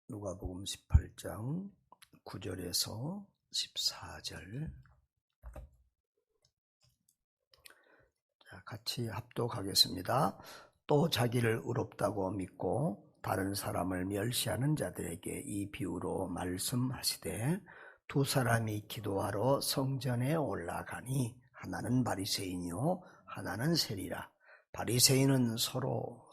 누가복음 18장 9절에서 14절 같이 합독하겠습니다. 또 자기를 의롭다고 믿고 다른 사람을 멸시하는 자들에게 이 비유로 말씀하시되 두 사람이 기도하러 성전에 올라가니 하나는 바리새인이요 하나는 세리라. 바리새인은 서로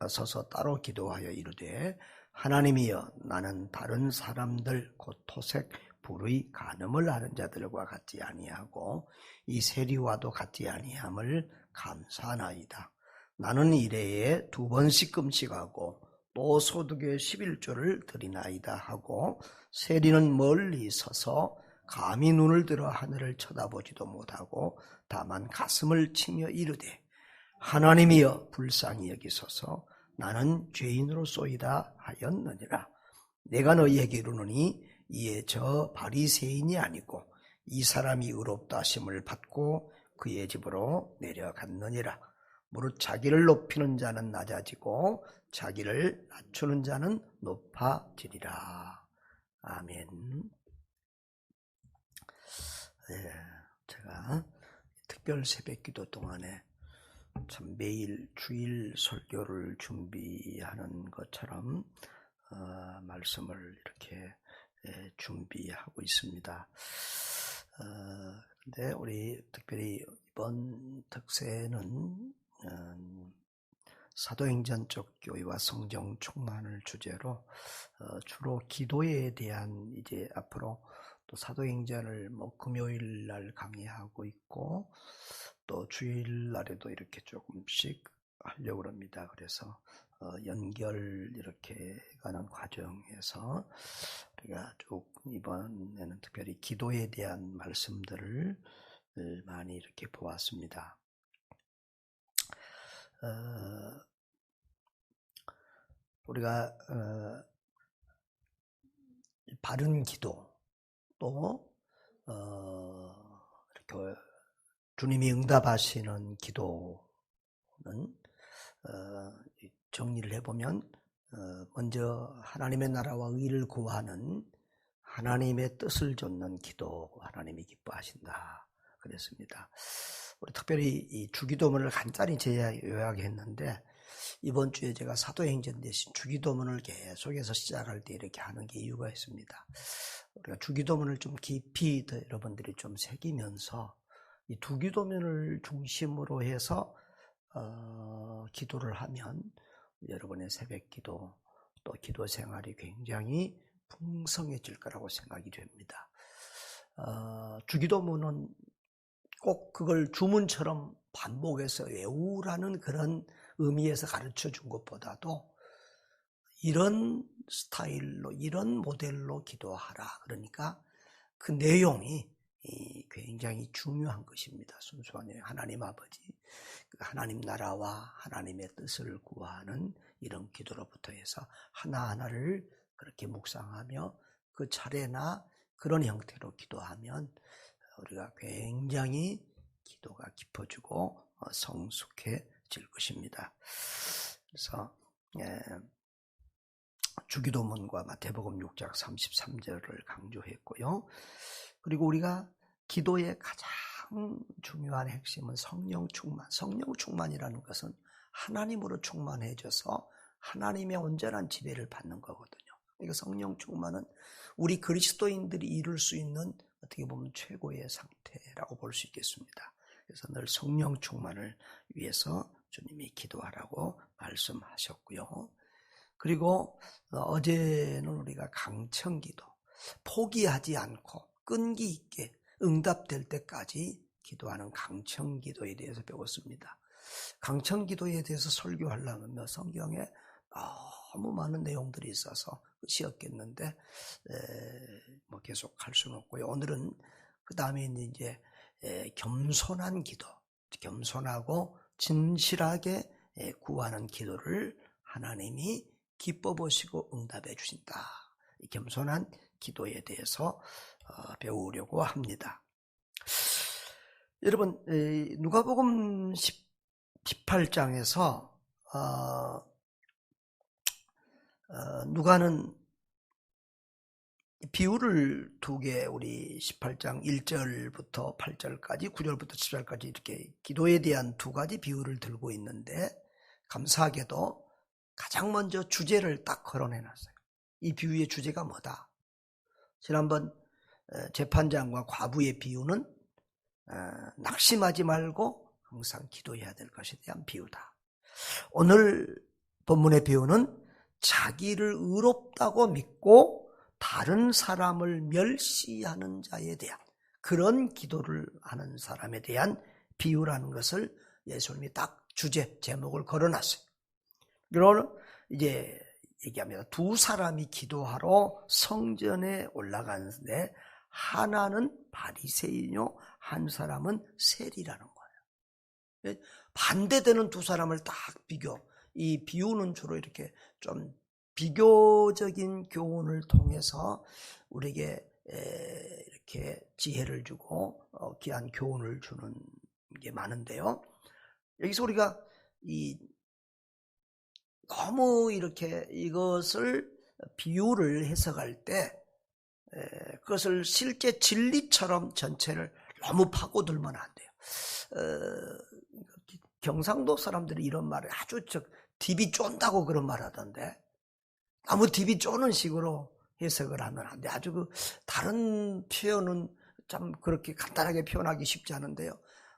서서 따로 기도하여 이르되 하나님이여 나는 다른 사람들 곧 토색 불의 간음을 하는 자들과 같지 아니하고 이 세리와도 같지 아니함을 감사하나이다. 나는 일해에 2번씩 금식하고 또 소득의 11조를 드리나이다 하고 세리는 멀리 서서 감히 눈을 들어 하늘을 쳐다보지도 못하고 다만 가슴을 치며 이르되 하나님이여 불쌍히 여기소서 나는 죄인으로소이다 하였느니라. 내가 너희에게 이르노니 이에 저 바리새인이 아니고 이 사람이 의롭다 하심을 받고 그의 집으로 내려갔느니라. 무릇 자기를 높이는 자는 낮아지고 자기를 낮추는 자는 높아지리라. 아멘. 네, 제가 특별 새벽기도 동안에 참 매일 주일 설교를 준비하는 것처럼 말씀을 이렇게 준비하고 있습니다. 근데 우리 특별히 이번 특세는 사도행전 쪽 교회와 성령 충만을 주제로 주로 기도에 대한 이제 앞으로 또 사도행전을 금요일 날 강의하고 있고 또 주일 날에도 이렇게 조금씩 하려고 합니다. 그래서 연결 이렇게 가는 과정에서 우리가 쭉 이번에는 특별히 기도에 대한 말씀들을 많이 이렇게 보았습니다. 우리가 바른 기도 또 이렇게 주님이 응답하시는 기도는 정리를 해보면 먼저 하나님의 나라와 의를 구하는 하나님의 뜻을 좇는 기도 하나님이 기뻐하신다 그랬습니다. 우리 특별히 이 주기도문을 간단히 요약했는데 이번 주에 제가 사도행전 대신 주기도문을 계속해서 시작할 때 이렇게 하는 게 이유가 있습니다. 우리가 주기도문을 좀 깊이 여러분들이 좀 새기면서 이 두 기도문을 중심으로 해서 기도를 하면 여러분의 새벽 기도 또 기도 생활이 굉장히 풍성해질 거라고 생각이 됩니다. 주기도문은 꼭 그걸 주문처럼 반복해서 외우라는 그런 의미에서 가르쳐 준 것보다도 이런 스타일로 이런 모델로 기도하라. 그러니까 그 내용이 굉장히 중요한 것입니다. 순수한 하나님 아버지, 하나님 나라와 하나님의 뜻을 구하는 이런 기도로부터 해서 하나하나를 그렇게 묵상하며 그 차례나 그런 형태로 기도하면 우리가 굉장히 기도가 깊어지고 성숙해질 것입니다. 그래서 주기도문과 마태복음 6장 33절을 강조했고요. 그리고 우리가 기도의 가장 중요한 핵심은 성령 충만. 성령 충만이라는 것은 하나님으로 충만해져서 하나님의 온전한 지배를 받는 거거든요. 그러니까 성령 충만은 우리 그리스도인들이 이룰 수 있는 어떻게 보면 최고의 상태라고 볼 수 있겠습니다. 그래서 늘 성령 충만을 위해서 주님이 기도하라고 말씀하셨고요. 그리고 어제는 우리가 강청기도, 포기하지 않고 끈기 있게 응답될 때까지 기도하는 강청기도에 대해서 배웠습니다. 강청기도에 대해서 설교하려면 성경에 너무 많은 내용들이 있어서 끝이었겠는데 계속 할 수는 없고요. 오늘은 그 다음에 이제 겸손한 기도, 겸손하고 진실하게 구하는 기도를 하나님이 기뻐 보시고 응답해 주신다. 이 겸손한 기도에 대해서 배우려고 합니다. 여러분, 누가복음 18장에서 누가는 비유를 두 개, 우리 18장 1절부터 8절까지 9절부터 10절까지 이렇게 기도에 대한 두 가지 비유를 들고 있는데, 감사하게도 가장 먼저 주제를 딱 걸어내놨어요. 이 비유의 주제가 뭐다? 지난번 재판장과 과부의 비유는 낙심하지 말고 항상 기도해야 될 것에 대한 비유다. 오늘 본문의 비유는 자기를 의롭다고 믿고 다른 사람을 멸시하는 자에 대한, 그런 기도를 하는 사람에 대한 비유라는 것을 예수님이 딱 주제, 제목을 걸어놨어요. 그러면 이제 얘기합니다. 두 사람이 기도하러 성전에 올라가는데 하나는 바리새인이요, 한 사람은 세리라는 거예요. 반대되는 두 사람을 딱 비교. 이 비유는 주로 이렇게 좀 비교적인 교훈을 통해서 우리에게 이렇게 지혜를 주고 귀한 교훈을 주는 게 많은데요. 여기서 우리가 너무 이렇게 이것을 비유를 해석할 때 그것을 실제 진리처럼 전체를 너무 파고들면 안 돼요. 경상도 사람들이 이런 말을 아주 딥이 쫀다고 그런 말 하던데, 너무 딥이 쪼는 식으로 해석을 하면 안 돼. 아주 다른 표현은 참 그렇게 간단하게 표현하기 쉽지 않은데요.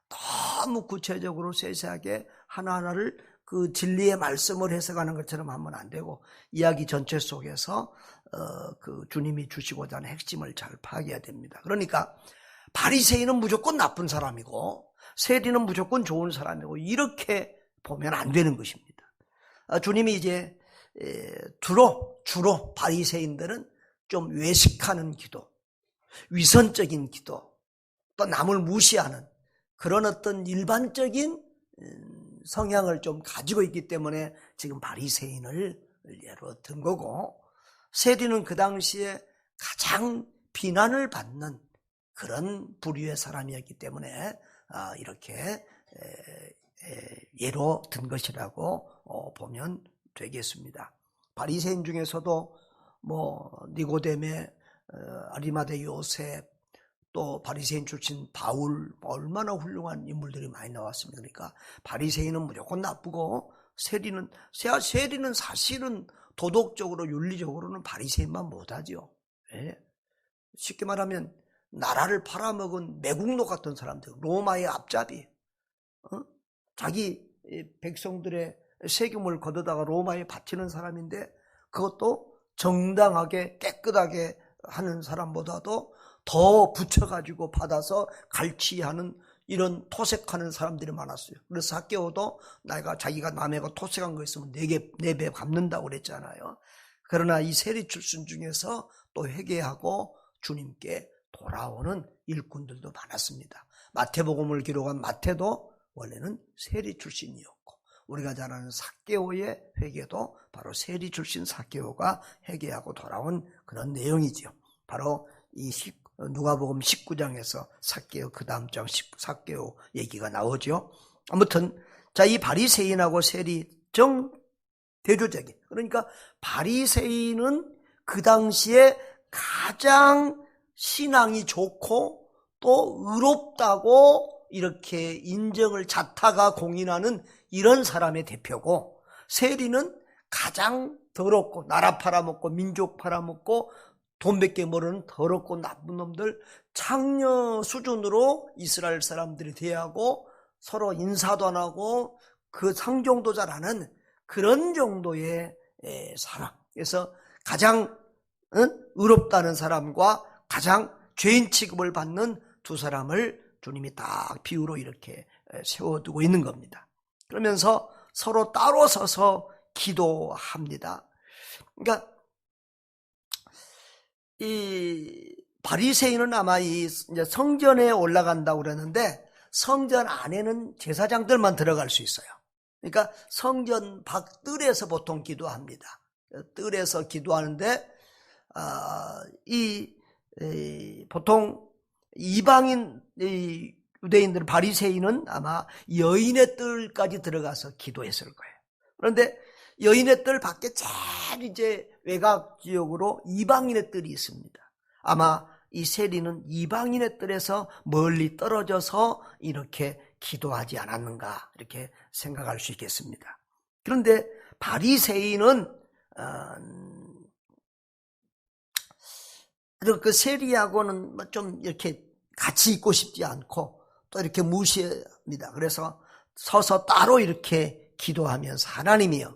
너무 구체적으로 세세하게 하나하나를 그 진리의 말씀을 해석하는 것처럼 하면 안 되고, 이야기 전체 속에서 그 주님이 주시고자 하는 핵심을 잘 파악해야 됩니다. 그러니까 바리새인은 무조건 나쁜 사람이고 세리는 무조건 좋은 사람이고, 이렇게 보면 안 되는 것입니다. 주님이 이제 주로 바리새인들은 좀 외식하는 기도, 위선적인 기도, 또 남을 무시하는 그런 어떤 일반적인 성향을 좀 가지고 있기 때문에 지금 바리새인을 예로 든 거고, 세리는 그 당시에 가장 비난을 받는 그런 부류의 사람이었기 때문에 이렇게 예로 든 것이라고 보면 되겠습니다. 바리새인 중에서도 니고데메, 아리마대 요셉, 또 바리새인 출신 바울, 얼마나 훌륭한 인물들이 많이 나왔습니다. 그러니까 바리새인은 무조건 나쁘고 세리는 사실은 도덕적으로 윤리적으로는 바리새인만 못하죠. 쉽게 말하면 나라를 팔아먹은 매국노 같은 사람들, 로마의 앞잡이, 자기 백성들의 세금을 걷어다가 로마에 바치는 사람인데, 그것도 정당하게 깨끗하게 하는 사람보다도 더 붙여가지고 받아서 갈취하는, 이런 토색하는 사람들이 많았어요. 그래서 삭개오도 자기가 남의 거 토색한 거 있으면 4배 갚는다고 그랬잖아요. 그러나 이 세리 출신 중에서 또 회개하고 주님께 돌아오는 일꾼들도 많았습니다. 마태복음을 기록한 마태도 원래는 세리 출신이었고, 우리가 잘 아는 삭개오의 회개도 바로 세리 출신 삭개오가 회개하고 돌아온 그런 내용이죠. 바로 이 누가복음 19장에서 삭개오, 그 다음 장 삭개오 얘기가 나오죠. 아무튼 이 바리새인하고 세리 대조적인, 그러니까 바리새인은 그 당시에 가장 신앙이 좋고 또 의롭다고 이렇게 인정을 자타가 공인하는 이런 사람의 대표고, 세리는 가장 더럽고 나라 팔아먹고 민족 팔아먹고 돈밖에 모르는 더럽고 나쁜 놈들, 창녀 수준으로 이스라엘 사람들이 대하고 서로 인사도 안 하고 그 상종도 잘 안 하는 그런 정도의 사람. 그래서 가장 의롭다는 사람과 가장 죄인 취급을 받는 두 사람을 주님이 딱 비유로 이렇게 세워두고 있는 겁니다. 그러면서 서로 따로 서서 기도합니다. 그러니까 이 바리새인은 아마 이제 성전에 올라간다고 그러는데, 성전 안에는 제사장들만 들어갈 수 있어요. 그러니까 성전 밖 뜰에서 보통 기도합니다. 뜰에서 기도하는데, 보통 이방인 유대인들, 바리새인은 아마 여인의 뜰까지 들어가서 기도했을 거예요. 그런데 여인의 뜰 밖에 제일 이제 외곽 지역으로 이방인의 뜰이 있습니다. 아마 이 세리는 이방인의 뜰에서 멀리 떨어져서 이렇게 기도하지 않았는가 이렇게 생각할 수 있겠습니다. 그런데 바리새인은 그 세리하고는 좀 이렇게 같이 있고 싶지 않고 또 이렇게 무시합니다. 그래서 서서 따로 이렇게 기도하면서 하나님이여,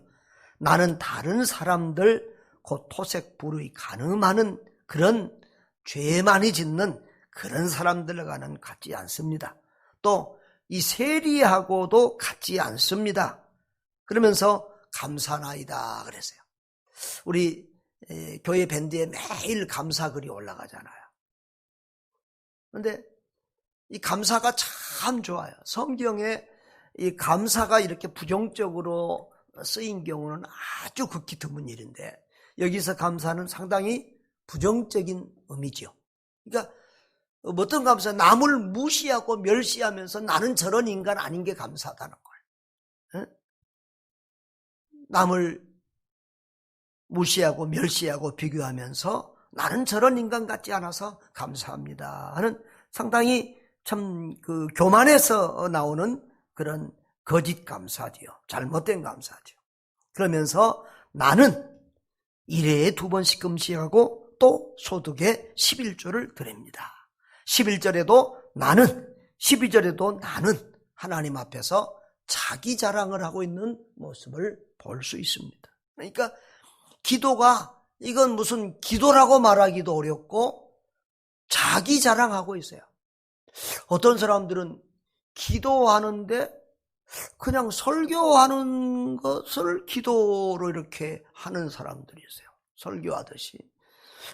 나는 다른 사람들 곧 토색 불의 간음하는 그런 죄 많이 짓는 그런 사람들과는 같지 않습니다. 또 이 세리하고도 같지 않습니다. 그러면서 감사나이다 그랬어요. 우리 교회 밴드에 매일 감사글이 올라가잖아요. 그런데 이 감사가 참 좋아요. 성경에 이 감사가 이렇게 부정적으로 쓰인 경우는 아주 극히 드문 일인데, 여기서 감사는 상당히 부정적인 의미죠. 그러니까 어떤 감사? 남을 무시하고 멸시하면서 나는 저런 인간 아닌 게 감사하다는 거예요. 남을 무시하고 멸시하고 비교하면서 나는 저런 인간 같지 않아서 감사합니다 하는 상당히 참 그 교만에서 나오는 그런 거짓 감사지요. 잘못된 감사죠. 그러면서 나는 1회에 2번씩 금식하고 또 소득의 11조를 드립니다. 11절에도 나는, 12절에도 나는 하나님 앞에서 자기 자랑을 하고 있는 모습을 볼 수 있습니다. 그러니까 기도가, 이건 무슨 기도라고 말하기도 어렵고 자기 자랑하고 있어요. 어떤 사람들은 기도하는데 그냥 설교하는 것을 기도로 이렇게 하는 사람들이 있어요. 설교하듯이.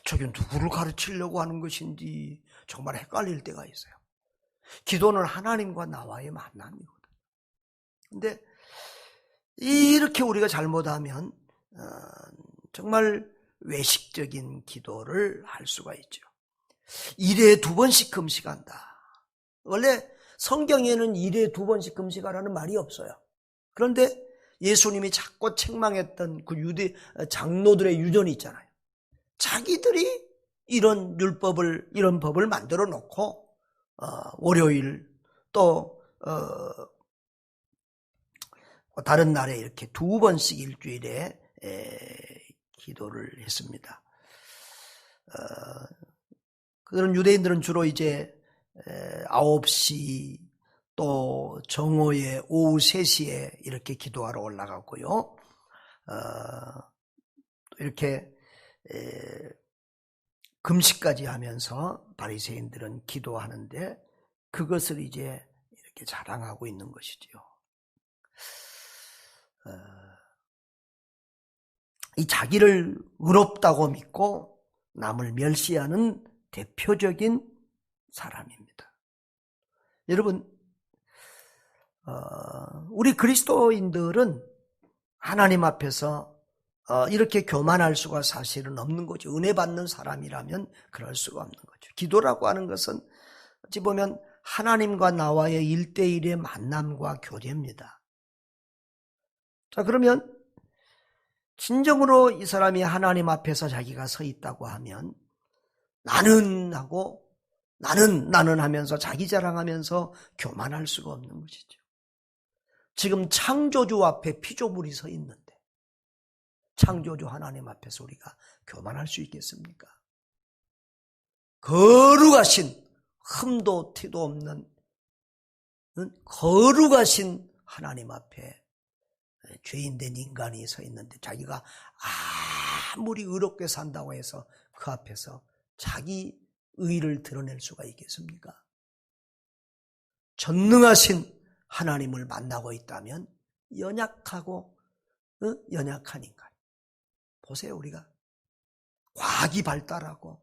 저게 누구를 가르치려고 하는 것인지 정말 헷갈릴 때가 있어요. 기도는 하나님과 나와의 만남이거든요. 근데 이렇게 우리가 잘못하면 정말 외식적인 기도를 할 수가 있죠. 1회에 2번씩 금식한다. 원래 성경에는 1회에 2번씩 금식하라는 말이 없어요. 그런데 예수님이 자꾸 책망했던 그 유대 장로들의 유전이 있잖아요. 자기들이 이런 법을 만들어 놓고 월요일 또 다른 날에 이렇게 2번씩 일주일에 기도를 했습니다. 그런 유대인들은 주로 이제 9시 또 정오에 오후 3시에 이렇게 기도하러 올라갔고요. 이렇게 금식까지 하면서 바리새인들은 기도하는데 그것을 이제 이렇게 자랑하고 있는 것이지요. 이 자기를 의롭다고 믿고 남을 멸시하는 대표적인 사람입니다. 여러분, 우리 그리스도인들은 하나님 앞에서 이렇게 교만할 수가 사실은 없는 거죠. 은혜 받는 사람이라면 그럴 수가 없는 거죠. 기도라고 하는 것은 어찌 보면 하나님과 나와의 1대1의 만남과 교제입니다. 자, 그러면 진정으로 이 사람이 하나님 앞에서 자기가 서 있다고 하면 나는 하고 나는 하면서 자기 자랑하면서 교만할 수가 없는 것이죠. 지금 창조주 앞에 피조물이 서 있는데 창조주 하나님 앞에서 우리가 교만할 수 있겠습니까? 거룩하신, 흠도 티도 없는 거룩하신 하나님 앞에 죄인된 인간이 서 있는데 자기가 아무리 의롭게 산다고 해서 그 앞에서 자기 의를 드러낼 수가 있겠습니까? 전능하신 하나님을 만나고 있다면 연약하고 연약한 인간. 보세요, 우리가 과학이 발달하고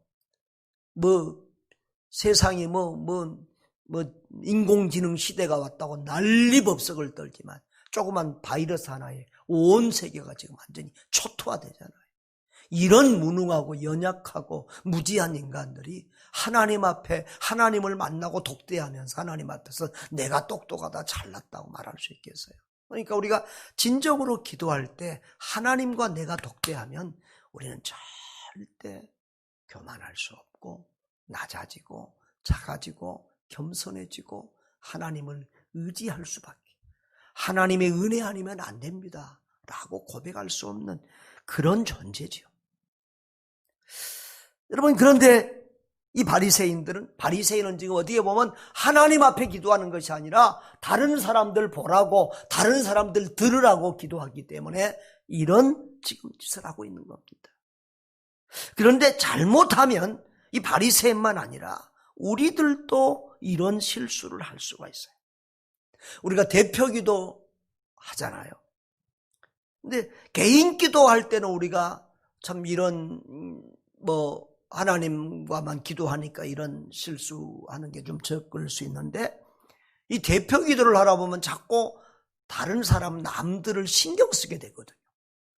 세상에 인공지능 시대가 왔다고 난리법석을 떨지만 조그만 바이러스 하나에 온 세계가 지금 완전히 초토화되잖아요. 이런 무능하고 연약하고 무지한 인간들이 하나님 앞에 하나님을 만나고 독대하면서 하나님 앞에서 내가 똑똑하다 잘났다고 말할 수 있겠어요? 그러니까 우리가 진정으로 기도할 때 하나님과 내가 독대하면 우리는 절대 교만할 수 없고 낮아지고 작아지고 겸손해지고 하나님을 의지할 수밖에, 하나님의 은혜 아니면 안 됩니다 라고 고백할 수 없는 그런 존재지요. 여러분, 그런데 이 바리새인은 지금 어디에 보면 하나님 앞에 기도하는 것이 아니라 다른 사람들 보라고, 다른 사람들 들으라고 기도하기 때문에 이런 지금 짓을 하고 있는 겁니다. 그런데 잘못하면 이 바리새인만 아니라 우리들도 이런 실수를 할 수가 있어요. 우리가 대표기도 하잖아요. 근데 개인 기도할 때는 우리가 참 이런 하나님과만 기도하니까 이런 실수하는 게 좀 적을 수 있는데, 이 대표 기도를 하다 보면 자꾸 다른 사람 남들을 신경 쓰게 되거든요.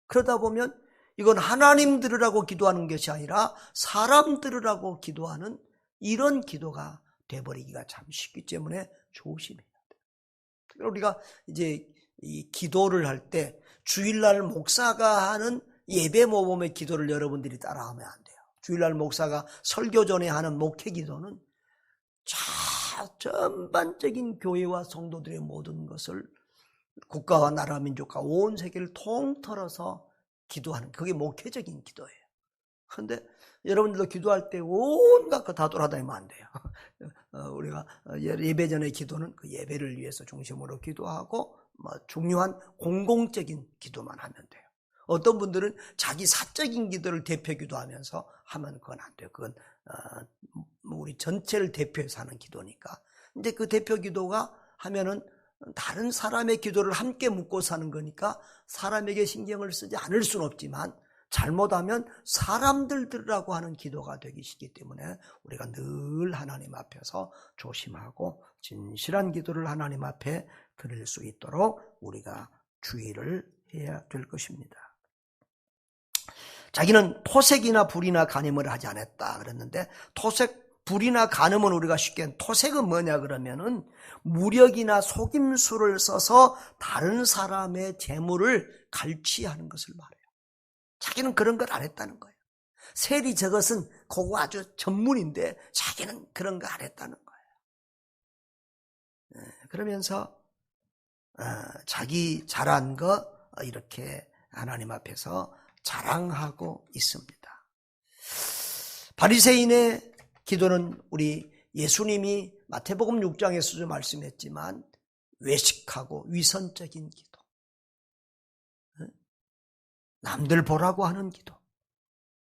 그러다 보면 이건 하나님 들으라고 기도하는 것이 아니라 사람 들으라고 기도하는 이런 기도가 돼버리기가 참 쉽기 때문에 조심해야 돼요. 우리가 이제 이 기도를 할 때 주일날 목사가 하는 예배 모범의 기도를 여러분들이 따라하면 안 돼요. 주일날 목사가 설교 전에 하는 목회 기도는 전반적인 교회와 성도들의 모든 것을, 국가와 나라 민족과 온 세계를 통틀어서 기도하는, 그게 목회적인 기도예요. 그런데 여러분들도 기도할 때 온갖 거 다 돌아다니면 안 돼요. 우리가 예배 전의 기도는 그 예배를 위해서 중심으로 기도하고 중요한 공공적인 기도만 하면 돼요. 어떤 분들은 자기 사적인 기도를 대표 기도하면서 하면 그건 안 돼요. 그건 우리 전체를 대표해서 하는 기도니까. 근데 그 대표 기도가 하면은 다른 사람의 기도를 함께 묶어서 하는 거니까 사람에게 신경을 쓰지 않을 수는 없지만, 잘못하면 사람들 들으라고 하는 기도가 되기 쉽기 때문에 우리가 늘 하나님 앞에서 조심하고 진실한 기도를 하나님 앞에 드릴 수 있도록 우리가 주의를 해야 될 것입니다. 자기는 토색이나 불이나 간음을 하지 않았다 그랬는데, 토색, 불이나 간음은 우리가 쉽게, 토색은 뭐냐 그러면은 무력이나 속임수를 써서 다른 사람의 재물을 갈취하는 것을 말해요. 자기는 그런 걸 안 했다는 거예요. 세리 저것은 그거 아주 전문인데 자기는 그런 거 안 했다는 거예요. 그러면서 자기 잘한 거 이렇게 하나님 앞에서 자랑하고 있습니다. 바리새인의 기도는 우리 예수님이 마태복음 6장에서도 말씀했지만 외식하고 위선적인 기도, 남들 보라고 하는 기도,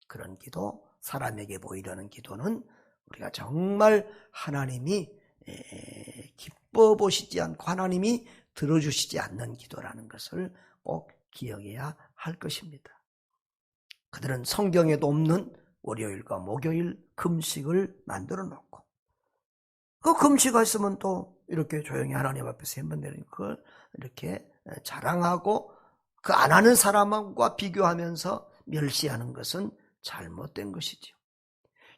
그런 기도, 사람에게 보이려는 기도는 우리가 정말 하나님이 기뻐 보시지 않고 하나님이 들어주시지 않는 기도라는 것을 꼭 기억해야 할 것입니다. 그들은 성경에도 없는 월요일과 목요일 금식을 만들어 놓고, 그 금식가 있으면 또 이렇게 조용히 하나님 앞에서 한번 그걸 이렇게 자랑하고 그 안 하는 사람과 비교하면서 멸시하는 것은 잘못된 것이죠.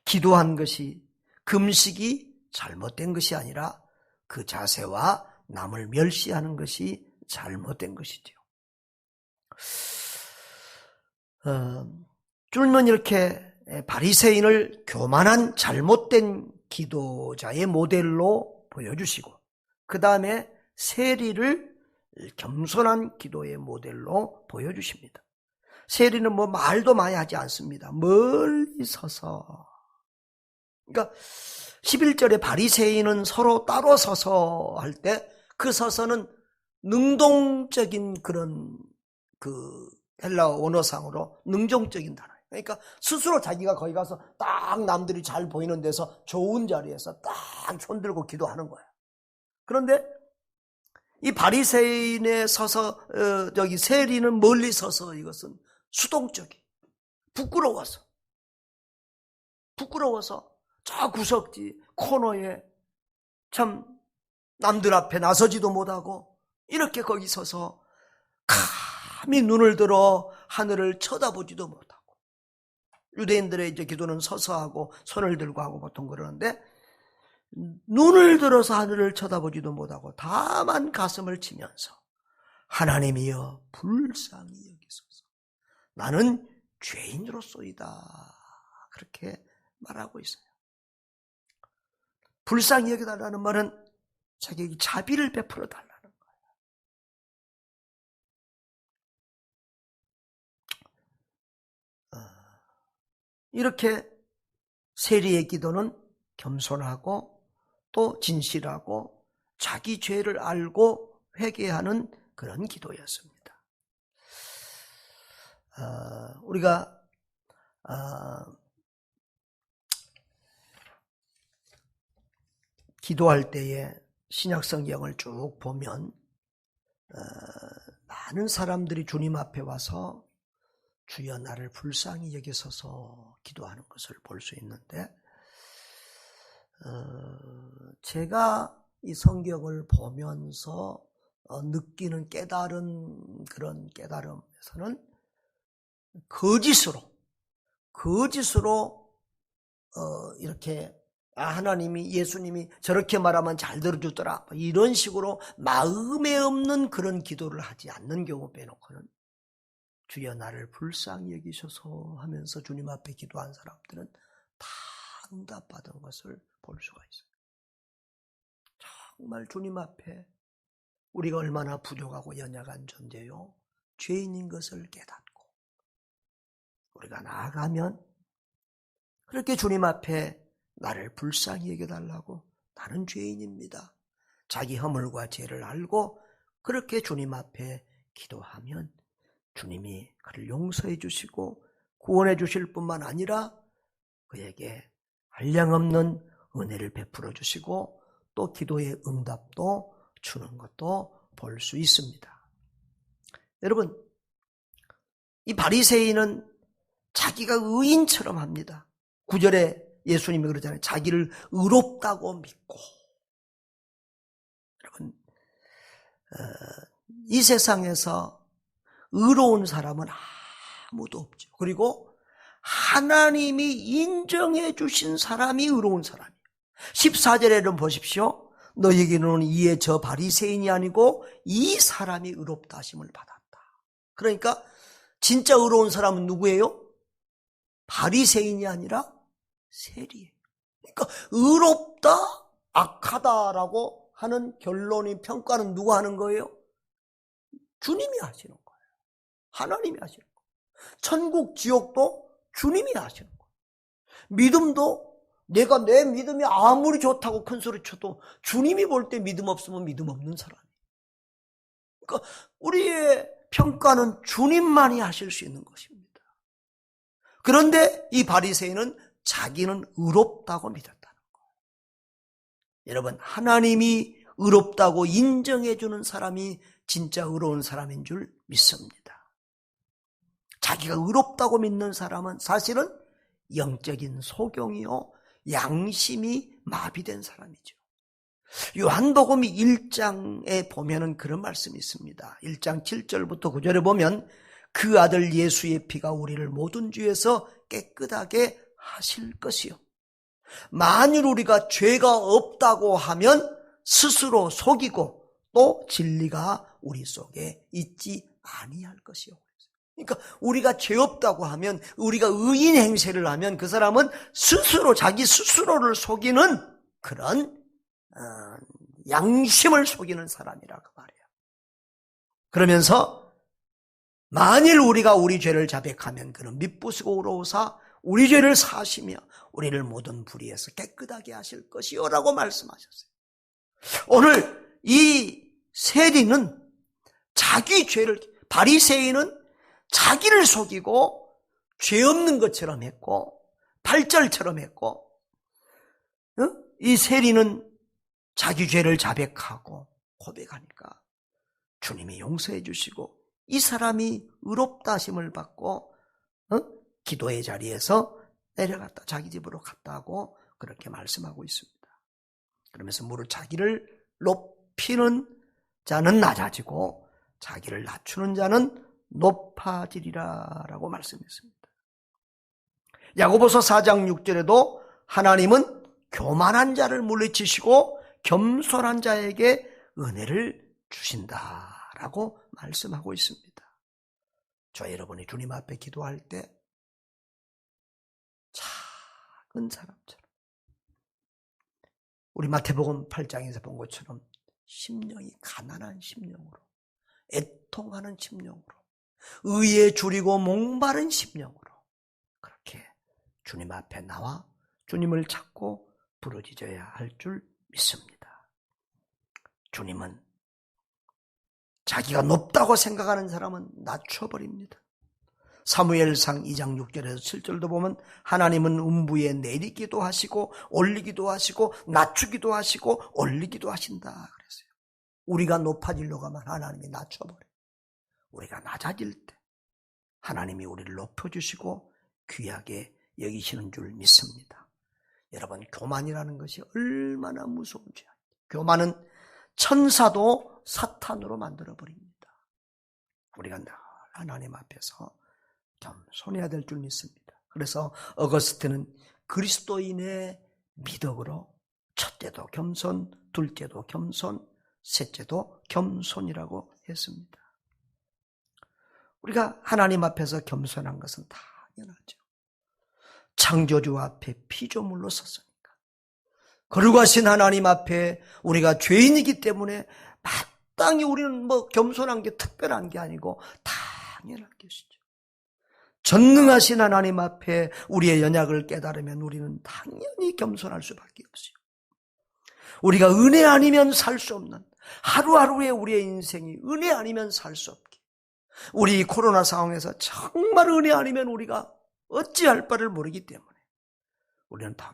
기도한 것이, 금식이 잘못된 것이 아니라 그 자세와 남을 멸시하는 것이 잘못된 것이죠. 줄면 이렇게 바리새인을 교만한 잘못된 기도자의 모델로 보여주시고, 그 다음에 세리를 겸손한 기도의 모델로 보여주십니다. 세리는 말도 많이 하지 않습니다. 멀리 서서. 그러니까 11절에 바리새인은 서로 따로 서서 할 때 그 서서는 능동적인 그런 헬라 원어상으로 능동적인 단어예요. 그러니까 스스로 자기가 거기 가서 딱 남들이 잘 보이는 데서 좋은 자리에서 딱 손들고 기도하는 거예요. 그런데 이 바리새인의 서서 세리는 멀리 서서, 이것은 수동적이, 부끄러워서 저 구석지 코너에 참 남들 앞에 나서지도 못하고 이렇게 거기 서서 감히 눈을 들어 하늘을 쳐다보지도 못하고, 유대인들의 이제 기도는 서서 하고 손을 들고 하고 보통 그러는데, 눈을 들어서 하늘을 쳐다보지도 못하고 다만 가슴을 치면서 하나님이여 불쌍히 여기소서, 나는 죄인으로소이다, 그렇게 말하고 있어요. 불쌍히 여겨달라는 말은 자기에게 자비를 베풀어 달라는 거예요. 이렇게 세리의 기도는 겸손하고 또 진실하고 자기 죄를 알고 회개하는 그런 기도였습니다. 우리가 기도할 때에 신약 성경을 쭉 보면 많은 사람들이 주님 앞에 와서 주여 나를 불쌍히 여기소서 기도하는 것을 볼 수 있는데, 제가 이 성경을 보면서 느끼는 깨달은 그런 깨달음에서는 거짓으로 이렇게 하나님이, 예수님이 저렇게 말하면 잘 들어주더라 이런 식으로 마음에 없는 그런 기도를 하지 않는 경우 빼놓고는 주여 나를 불쌍히 여기셔서 하면서 주님 앞에 기도한 사람들은 다 응답받은 것을 볼 수가 있어요. 정말 주님 앞에 우리가 얼마나 부족하고 연약한 존재요, 죄인인 것을 깨닫고 우리가 나아가면 그렇게 주님 앞에 나를 불쌍히 여겨달라고, 나는 죄인입니다, 자기 허물과 죄를 알고 그렇게 주님 앞에 기도하면 주님이 그를 용서해 주시고 구원해 주실 뿐만 아니라 그에게 한량없는 은혜를 베풀어 주시고 또 기도의 응답도 주는 것도 볼 수 있습니다. 여러분, 이 바리새인은 자기가 의인처럼 합니다. 9절에 예수님이 그러잖아요. 자기를 의롭다고 믿고. 여러분, 이 세상에서 의로운 사람은 아무도 없죠. 그리고 하나님이 인정해 주신 사람이 의로운 사람이에요. 14절에는 보십시오. 너희에게는 이에 저 바리새인이 아니고 이 사람이 의롭다 하심을 받았다. 그러니까 진짜 의로운 사람은 누구예요? 바리새인이 아니라 세리예요. 그러니까 의롭다, 악하다라고 하는 결론이, 평가는 누가 하는 거예요? 주님이 하시는 거예요. 하나님이 하시는 거예요. 천국, 지옥도 주님이 하시는 거예요. 믿음도 내가 내 믿음이 아무리 좋다고 큰 소리 쳐도 주님이 볼 때 믿음 없으면 믿음 없는 사람이에요. 그러니까 우리의 평가는 주님만이 하실 수 있는 것입니다. 그런데 이 바리새인은 자기는 의롭다고 믿었다는 거예요. 여러분, 하나님이 의롭다고 인정해 주는 사람이 진짜 의로운 사람인 줄 믿습니다. 자기가 의롭다고 믿는 사람은 사실은 영적인 소경이요, 양심이 마비된 사람이죠. 요한복음 1장에 보면은 그런 말씀이 있습니다. 1장 7절부터 9절에 보면 그 아들 예수의 피가 우리를 모든 죄에서 깨끗하게 하실 것이요, 만일 우리가 죄가 없다고 하면 스스로 속이고 또 진리가 우리 속에 있지 아니할 것이요. 그러니까 우리가 죄 없다고 하면, 우리가 의인 행세를 하면 그 사람은 스스로 자기 스스로를 속이는 그런 양심을 속이는 사람이라고 말해요. 그러면서 만일 우리가 우리 죄를 자백하면 그는 미쁘시고 의로우사 우리 죄를 사하시며 우리를 모든 불의에서 깨끗하게 하실 것이요 라고 말씀하셨어요. 오늘 이 세리는 자기 죄를, 바리새인은 자기를 속이고 죄 없는 것처럼 했고 8절처럼 했고, 이 세리는 자기 죄를 자백하고 고백하니까 주님이 용서해 주시고 이 사람이 의롭다 하심을 받고 기도의 자리에서 내려갔다, 자기 집으로 갔다 하고 그렇게 말씀하고 있습니다. 그러면서 무릇 자기를 높이는 자는 낮아지고 자기를 낮추는 자는 높아지리라 라고 말씀했습니다. 야고보서 4장 6절에도 하나님은 교만한 자를 물리치시고 겸손한 자에게 은혜를 주신다라고 말씀하고 있습니다. 저 여러분이 주님 앞에 기도할 때 사람처럼. 우리 마태복음 8장에서 본 것처럼 심령이 가난한 심령으로, 애통하는 심령으로, 의에 줄이고 목마른 심령으로 그렇게 주님 앞에 나와 주님을 찾고 부르짖어야 할 줄 믿습니다. 주님은 자기가 높다고 생각하는 사람은 낮춰버립니다. 사무엘상 2장 6절에서 7절도 보면 하나님은 음부에 내리기도 하시고 올리기도 하시고 낮추기도 하시고 올리기도 하신다 그랬어요. 우리가 높아지려고 하면 하나님이 낮춰버려요. 우리가 낮아질 때 하나님이 우리를 높여주시고 귀하게 여기시는 줄 믿습니다. 여러분, 교만이라는 것이 얼마나 무서운 죄입니다. 교만은 천사도 사탄으로 만들어버립니다. 우리가 늘 하나님 앞에서 겸손해야 될 줄 믿습니다. 그래서 어거스틴은 그리스도인의 미덕으로 첫째도 겸손, 둘째도 겸손, 셋째도 겸손이라고 했습니다. 우리가 하나님 앞에서 겸손한 것은 당연하죠. 창조주 앞에 피조물로 섰으니까. 거룩하신 하나님 앞에 우리가 죄인이기 때문에 마땅히 우리는 겸손한 게 특별한 게 아니고 당연한 것이죠. 전능하신 하나님 앞에 우리의 연약을 깨달으면 우리는 당연히 겸손할 수밖에 없어요. 우리가 은혜 아니면 살 수 없는 하루하루의 우리의 인생이 은혜 아니면 살 수 없게, 우리 코로나 상황에서 정말 은혜 아니면 우리가 어찌할 바를 모르기 때문에 우리는 더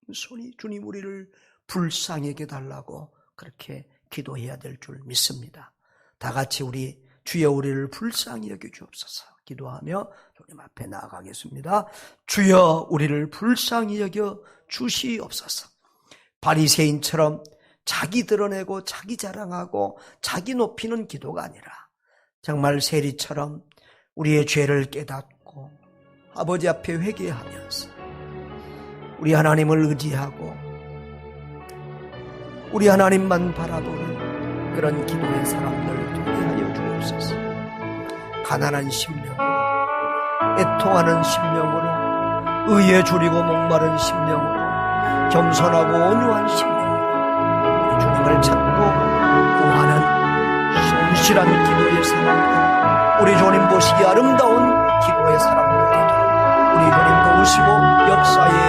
겸손히 주님 우리를 불쌍히 여겨달라고 그렇게 기도해야 될 줄 믿습니다. 다 같이 우리 주여 우리를 불쌍히 여겨주옵소서 기도하며 주님 앞에 나아가겠습니다. 주여 우리를 불쌍히 여겨 주시옵소서. 바리새인처럼 자기 드러내고 자기 자랑하고 자기 높이는 기도가 아니라 정말 세리처럼 우리의 죄를 깨닫고 아버지 앞에 회개하면서 우리 하나님을 의지하고 우리 하나님만 바라보는 그런 기도의 사람들 되게 하여 주옵소서. 가난한 심령으로, 애통하는 심령으로, 의에 줄이고 목마른 심령으로, 겸손하고 온유한 심령으로 우리 주님을 찾고 구하는 성실한 기도의 사람들, 우리 주님 보시기 아름다운 기도의 사람들 되도록 우리 주님 도우시고 역사에